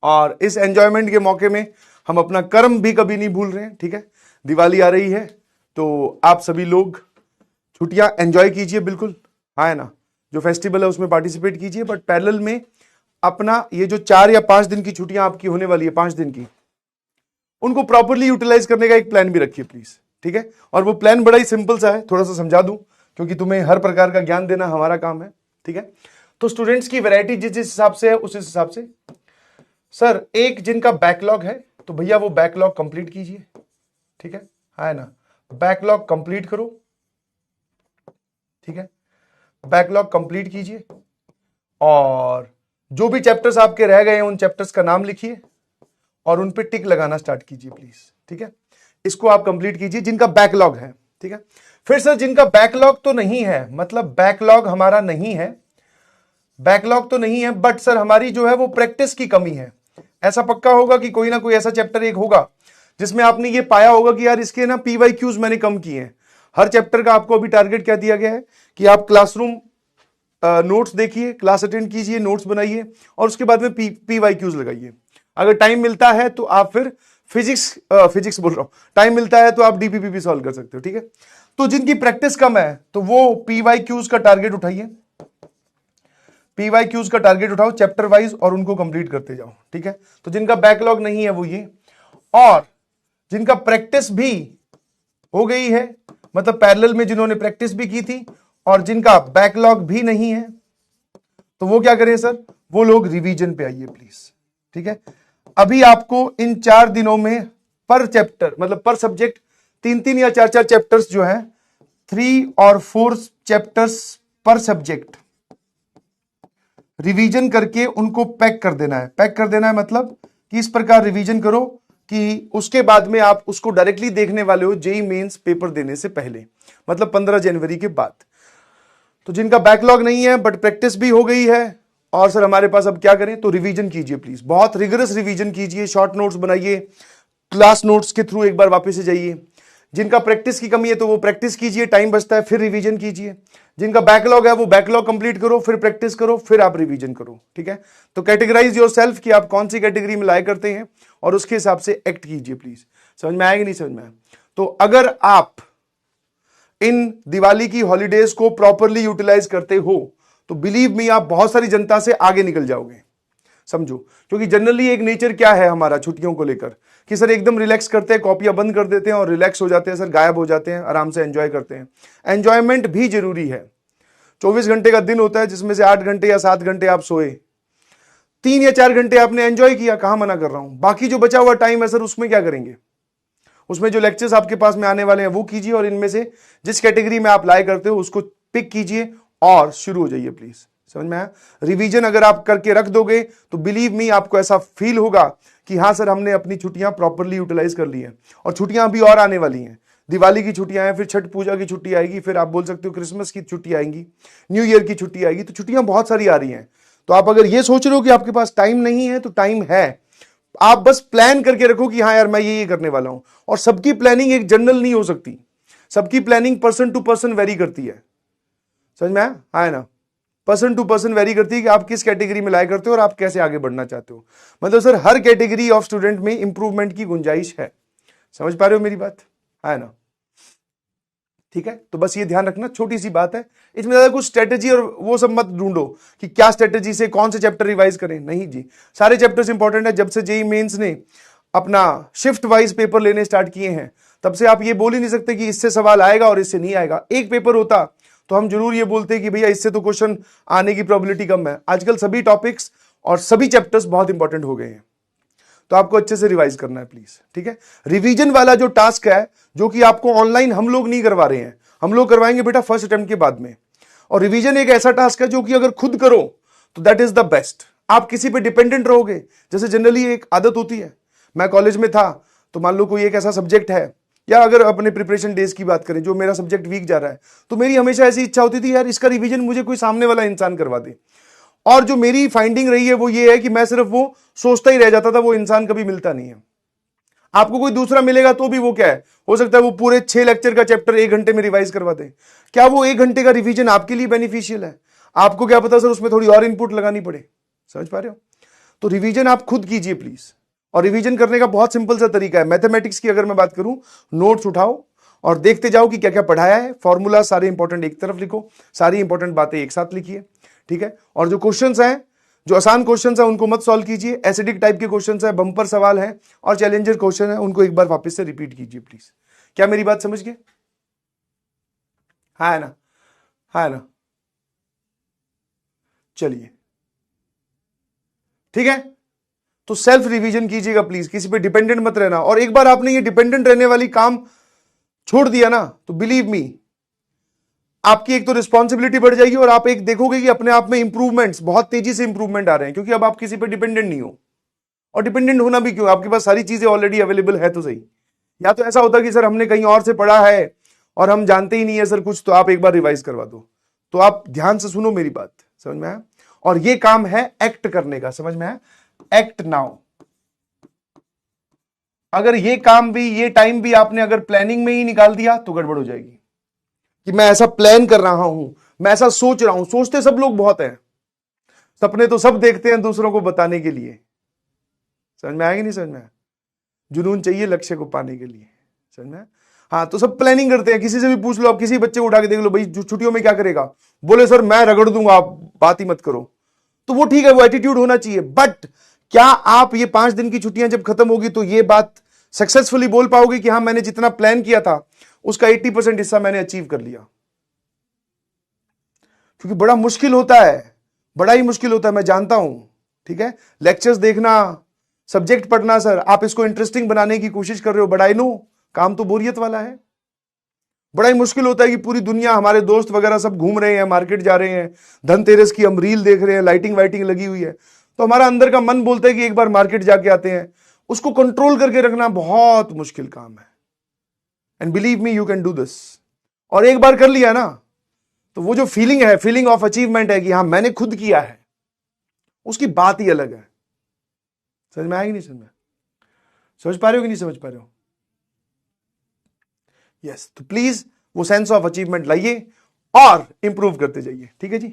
और इस एंजॉयमेंट के मौके में हम अपना कर्म भी कभी नहीं भूल रहे हैं, ठीक है। दिवाली आ रही है तो आप सभी लोग छुट्टियां एंजॉय कीजिए, बिल्कुल, हाँ है ना, जो फेस्टिवल है उसमें पार्टिसिपेट कीजिए, बट पैरेलल में अपना ये जो 4 या 5 दिन की छुट्टियां आपकी होने वाली है, 5 दिन की, उनको प्रॉपरली यूटिलाइज करने का एक प्लान भी रखिए प्लीज, ठीक है। और वो प्लान बड़ा ही सिंपल सा है, थोड़ा सा समझा दूं, क्योंकि तुम्हें हर प्रकार का ज्ञान देना हमारा काम है, ठीक है। तो स्टूडेंट्स की वैरायटी जिस हिसाब से है उस हिसाब से, सर एक जिनका बैकलॉग है तो भैया वो बैकलॉग कंप्लीट कीजिए, ठीक है ना, बैकलॉग कंप्लीट करो, ठीक है, बैकलॉग कंप्लीट कीजिए। और जो भी चैप्टर्स आपके रह गए हैं उन चैप्टर्स का नाम लिखिए और उन पे टिक लगाना स्टार्ट कीजिए प्लीज, ठीक है। इसको आप कंप्लीट कीजिए जिनका बैकलॉग है, ठीक है। फिर सर जिनका बैकलॉग तो नहीं है, मतलब बैकलॉग हमारा नहीं है, बैकलॉग तो नहीं है, बट सर हमारी जो है वो प्रैक्टिस की कमी है। ऐसा पक्का होगा कि कोई ना कोई ऐसा चैप्टर एक होगा जिसमें आपने ये पाया होगा कि यार इसके ना PYQs मैंने कम किए हैं। हर चैप्टर का आपको अभी टारगेट क्या दिया गया है कि आप क्लासरूम नोट्स देखिए, क्लास अटेंड कीजिए, नोट्स बनाइए और उसके बाद में PYQs लगाइए। अगर टाइम मिलता है तो आप फिर फिजिक्स बोल रहा हूं, टाइम मिलता है तो आप DPP भी सॉल्व कर सकते हो, ठीक है। तो जिनकी प्रैक्टिस कम है तो वो PYQs का टारगेट उठाइए, PYQs का टारगेट उठाओ चैप्टर वाइज और उनको कंप्लीट करते जाओ, ठीक है। तो जिनका बैकलॉग नहीं है वो ये, और जिनका प्रैक्टिस भी हो गई है, मतलब पैरेलल में जिन्होंने प्रैक्टिस भी की थी, और जिनका बैकलॉग भी नहीं है, तो वो क्या करें सर, वो लोग रिवीजन पे आइए प्लीज, ठीक है। अभी आपको इन 4 दिनों में पर चैप्टर, मतलब पर सब्जेक्ट 3-3 या 4-4 चैप्टर्स जो है, 3 और 4 चैप्टर्स पर सब्जेक्ट रिवीजन करके उनको पैक कर देना है। पैक कर देना है मतलब कि इस प्रकार रिवीजन करो कि उसके बाद में आप उसको डायरेक्टली देखने वाले हो जेईई मेंस पेपर देने से पहले, मतलब 15 जनवरी के बाद। तो जिनका बैकलॉग नहीं है बट प्रैक्टिस भी हो गई है, और सर हमारे पास अब क्या करें, तो रिवीजन कीजिए प्लीज, बहुत रिगरस रिवीजन कीजिए, शॉर्ट नोट्स बनाइए, क्लास नोट्स के थ्रू एक बार वापस से जाइए। जिनका प्रैक्टिस की कमी है तो वो प्रैक्टिस कीजिए, टाइम बचता है, फिर रिवीजन कीजिए। जिनका बैकलॉग है वो बैकलॉग कंप्लीट करो, फिर प्रैक्टिस करो, फिर आप रिवीजन करो, ठीक है। तो कैटेगराइज योरसेल्फ कि आप कौन सी कैटेगरी में लाया करते हैं और उसके हिसाब से एक्ट कीजिए प्लीज। समझ में आएगा नहीं समझ में आया? तो अगर आप इन दिवाली की हॉलीडेज को प्रॉपरली यूटिलाइज करते हो तो बिलीव मी आप बहुत सारी जनता से आगे निकल जाओगे, समझो। क्योंकि जनरली एक नेचर क्या है हमारा छुट्टियों को लेकर कि सर एकदम रिलैक्स करते हैं, कॉपियां बंद कर देते हैं और रिलैक्स हो जाते हैं, सर गायब हो जाते हैं, आराम से एंजॉय करते हैं। एंजॉयमेंट भी जरूरी है। 24 घंटे का दिन होता है जिसमें से 8 घंटे या 7 घंटे आप सोए, 3 या 4 घंटे आपने एंजॉय किया, कहां मना कर रहा हूं। बाकी जो बचा हुआ टाइम है सर उसमें क्या करेंगे, उसमें जो लेक्चर्स आपके पास में आने वाले हैं वो कीजिए, और इनमें से जिस कैटेगरी में आप लाए करते हो उसको पिक कीजिए और शुरू हो जाइए प्लीज। समझ में आया? रिवीजन अगर आप करके रख दोगे तो बिलीव मी आपको ऐसा फील होगा कि हाँ सर हमने अपनी छुट्टियां प्रॉपरली यूटिलाइज कर ली हैं। और छुट्टियां अभी और आने वाली हैं, दिवाली की छुट्टियां हैं, फिर छठ पूजा की छुट्टी आएगी, फिर आप बोल सकते हो क्रिसमस की छुट्टी आएंगी, न्यू ईयर की छुट्टी आएगी, तो छुट्टियां बहुत सारी आ रही हैं। तो आप अगर ये सोच रहे हो कि आपके पास टाइम नहीं है तो टाइम है, आप बस प्लान करके रखो कि हाँ यार मैं ये करने वाला हूं। और सबकी प्लानिंग एक जनरल नहीं हो सकती, सबकी planning person to person vary करती है। समझ में आया? हाँ है ना, पर्सन टू पर्सन वेरी करती है कि आप किस कैटेगरी में लाया करते हो और आप कैसे आगे बढ़ना चाहते हो। मतलब sir her category of student में इंप्रूवमेंट की गुंजाइश है। समझ पा रहे हो मेरी बात? है ना, ठीक है। तो बस ये ध्यान रखना, छोटी सी बात है, इसमें ज्यादा कुछ स्ट्रेटेजी और वो सब मत ढूंढो कि क्या स्ट्रेटेजी से कौन से चैप्टर रिवाइज करें, नहीं जी, सारे चैप्टर्स इंपॉर्टेंट है। जब से जेईई मेंस ने अपना शिफ्ट वाइज पेपर लेने स्टार्ट किए हैं तब से आप ये बोल ही नहीं सकते कि इससे सवाल आएगा और इससे नहीं आएगा। एक पेपर होता तो हम जरूर ये बोलते कि भैया इससे तो क्वेश्चन आने की प्रोबेबिलिटी कम है। आजकल सभी टॉपिक्स और सभी चैप्टर्स बहुत इंपॉर्टेंट हो गए हैं, तो आपको अच्छे से रिवाइज करना है प्लीज, ठीक है। रिवीजन वाला जो टास्क है जो कि आपको ऑनलाइन हम लोग नहीं करवा रहे हैं, हम लोग करवाएंगे बेटा फर्स्ट अटेम्प्ट के बाद में। और रिवीजन एक ऐसा टास्क है जो कि अगर खुद करो तो दैट इज द बेस्ट। आप किसी पे डिपेंडेंट रहोगे, जैसे जनरली एक आदत होती है, मैं कॉलेज में था तो मान लो कोई एक ऐसा सब्जेक्ट है, या अगर अपने प्रिपरेशन डेज की बात करें जो मेरा सब्जेक्ट वीक जा रहा है, तो मेरी हमेशा ऐसी इच्छा होती थी यार इसका रिवीजन मुझे कोई सामने वाला इंसान करवा दे। और जो मेरी फाइंडिंग रही है वो ये है कि मैं सिर्फ वो सोचता ही रह जाता था, वो इंसान कभी मिलता नहीं है। आपको कोई दूसरा मिलेगा तो भी वो क्या है, हो सकता है वो पूरे 6 लेक्चर का चैप्टर 1 घंटे में रिवाइज करवा दे। क्या वो 1 घंटे का रिवीजन आपके लिए बेनिफिशियल है? आपको क्या पता सर उसमें थोड़ी और इनपुट लगानी पड़े। समझ पा रहे हो? तो रिवीजन आप खुद कीजिए प्लीज। और रिवीजन करने का बहुत सिंपल सा तरीका है। मैथमेटिक्स की अगर मैं बात करूं, नोट्स उठाओ और देखते जाओ कि क्या क्या पढ़ाया है, फॉर्मूला सारे इंपॉर्टेंट एक तरफ लिखो, सारी इंपॉर्टेंट बातें एक साथ लिखिए, ठीक है। और जो क्वेश्चंस हैं, जो आसान क्वेश्चंस हैं उनको मत सॉल्व कीजिए, एसिडिक टाइप के क्वेश्चंस है, बम्पर सवाल है और चैलेंजर क्वेश्चन है, उनको एक बार वापस से रिपीट कीजिए प्लीज। क्या मेरी बात समझ गए? हाँ है ना, हाँ है ना, चलिए ठीक है। तो सेल्फ रिवीजन कीजिएगा प्लीज, किसी पे डिपेंडेंट मत रहना। और एक बार आपने ये डिपेंडेंट रहने वाली काम छोड़ दिया ना, तो बिलीव मी, आपकी एक तो रिस्पॉन्सिबिलिटी बढ़ जाएगी और आप एक देखोगे कि अपने आप में इंप्रूवमेंट्स, बहुत तेजी से इंप्रूवमेंट आ रहे हैं, क्योंकि अब आप किसी पे डिपेंडेंट नहीं हो। और डिपेंडेंट होना भी क्यों, आपके पास सारी चीजें ऑलरेडी अवेलेबल है तो सही। या तो ऐसा होता कि सर हमने कहीं और से पढ़ा है और हम जानते ही नहीं है सर कुछ, तो आप एक बार रिवाइज करवा दो। तो आप ध्यान से सुनो मेरी बात, समझ में आया? और ये काम है एक्ट करने का, समझ में आया? Act now. अगर ये काम भी, ये टाइम भी आपने अगर प्लानिंग में ही निकाल दिया तो गड़बड़ हो जाएगी। कि मैं ऐसा प्लान कर रहा हूं, मैं ऐसा सोच रहा हूं, सोचते सब लोग बहुत हैं, सपने तो सब देखते हैं दूसरों को बताने के लिए। समझ में आएगी नहीं समझ में आया? जुनून चाहिए लक्ष्य को पाने के लिए, समझ में आया? हाँ, तो सब प्लानिंग करते हैं। किसी से भी पूछ लो, आप किसी बच्चे को उठा के देख लो, भाई छुट्टियों में क्या करेगा, बोले सर मैं रगड़ दूंगा, आप बात ही मत करो। तो वो ठीक है, वो एटीट्यूड होना चाहिए। बट क्या आप ये 5 दिन की छुट्टियां जब खत्म होगी तो ये बात सक्सेसफुली बोल पाओगे कि हाँ मैंने जितना प्लान किया था उसका 80% हिस्सा मैंने अचीव कर लिया? क्योंकि बड़ा मुश्किल होता है, बड़ा ही मुश्किल होता है, मैं जानता हूं, ठीक है। लेक्चर्स देखना, सब्जेक्ट पढ़ना, सर आप इसको इंटरेस्टिंग बनाने की कोशिश कर रहे हो, बट आई नो काम तो बोरियत वाला है। बड़ा ही मुश्किल होता है कि पूरी दुनिया, हमारे दोस्त वगैरह सब घूम रहे हैं, मार्केट जा रहे हैं, धनतेरस की हम रील देख रहे हैं, लाइटिंग वाइटिंग लगी हुई है, तो हमारा अंदर का मन बोलता है कि एक बार मार्केट जाके आते हैं। उसको कंट्रोल करके रखना बहुत मुश्किल काम है। And believe me, you can do this. और एक बार कर लिया ना, तो वो जो फीलिंग है, फीलिंग ऑफ अचीवमेंट है कि हाँ मैंने खुद किया है, उसकी बात ही अलग है। समझ में आएगी नहीं समझ में? समझ पा रहे हो कि नहीं समझ पा रहे हो? यस, तो प्लीज वो सेंस ऑफ अचीवमेंट लाइए और इंप्रूव करते जाइए, ठीक है जी।